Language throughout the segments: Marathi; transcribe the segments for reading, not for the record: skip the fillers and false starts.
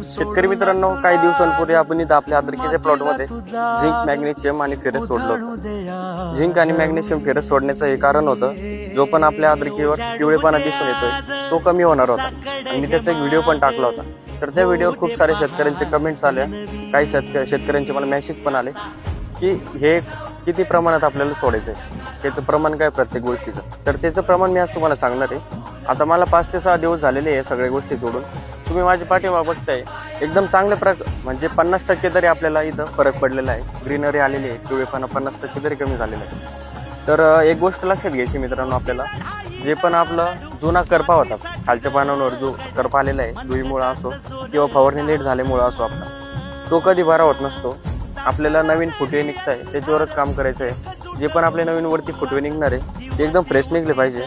शेतकरी मित्रांनो, काही दिवसांपूर्वी आपण इथं आपल्या अद्रकीच्या प्लॉटमध्ये झिंक, मॅग्नेशियम आणि फेरस सोडलं होतं. झिंक आणि मॅग्नेशियम फेरस सोडण्याचं हे कारण होतं, जो पण आपल्या अद्रकीवर पिवळेपणा दिसून येतोय तो कमी होणार होता. आणि मी त्याचा एक व्हिडिओ पण टाकला होता. तर त्या व्हिडिओवर खूप सारे शेतकऱ्यांचे कमेंट्स आले, काही शेतकऱ्यांचे मला मेसेज पण आले की हे किती प्रमाणात आपल्याला सोडायचं आहे, त्याचं प्रमाण काय प्रत्येक गोष्टीचं. तर त्याचं प्रमाण मी आज तुम्हाला सांगणार आहे. आता मला 5 ते 6 दिवस झालेले आहे सगळ्या गोष्टी सोडून. तुम्ही माझ्या पाठीमागे बघताय, एकदम चांगल्या म्हणजे 50% तरी आपल्याला इथं फरक पडलेला आहे. ग्रीनरी आलेली आहे, पिवळेपणा 50% तरी कमी झालेला आहे. तर एक गोष्ट लक्षात घ्यायची मित्रांनो, आपल्याला जे पण आपला जुना करपा होता, खालच्या पानांवर जो करपा आलेला आहे, धुळीमुळे असो किंवा फवारणी लेट झाल्यामुळे असो, आपला तो कधी बरा होत नसतो. आपल्याला नवीन फुटवे निघत आहे त्याच्यावरच काम करायचं आहे. जे पण आपले नवीन वरती फुटवे निघणार आहे ते एकदम फ्रेश निघले पाहिजे,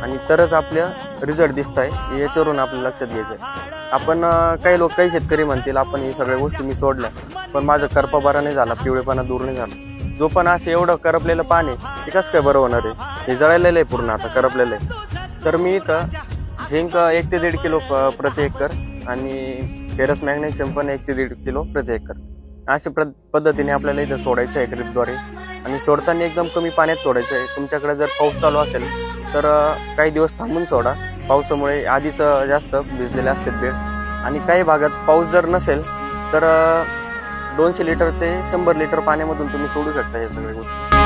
आणि तरच आपल्या रिझल्ट दिसत आहे. याच्यावरून आपल्याला लक्षात घ्यायचं आहे. आपण काही शेतकरी म्हणतील आपण हे सगळ्या गोष्टी मी सोडल्या, पण माझा करपा बरा नाही झाला, पिवळेपणा दूर नाही झाला. जो पण असं एवढं करपलेलं पाणी ते कसं काय बरं होणार आहे? हे जळलेलं आहे, पूर्ण आता करपलेलं आहे. तर मी इथं झिंक 1 ते 1.5 किलो प्रति एकर आणि फेरस मॅग्नेशियम पण 1 ते 1.5 किलो प्रति एकर अशा पद्धतीने आपल्याला इथं सोडायचं आहे ड्रिपद्वारे. आणि सोडताना एकदम कमी पाण्यात सोडायचं आहे. तुमच्याकडे जर पाऊस चालू असेल तर काही दिवस थांबून सोडा. पावसामुळे आधीच जास्त भिजलेले असतात बेड, आणि काही भागात पाऊस जर नसेल तर 200 लिटर ते 100 लिटर पाण्यामधून तुम्ही सोडू शकता हे सगळे गोष्टी.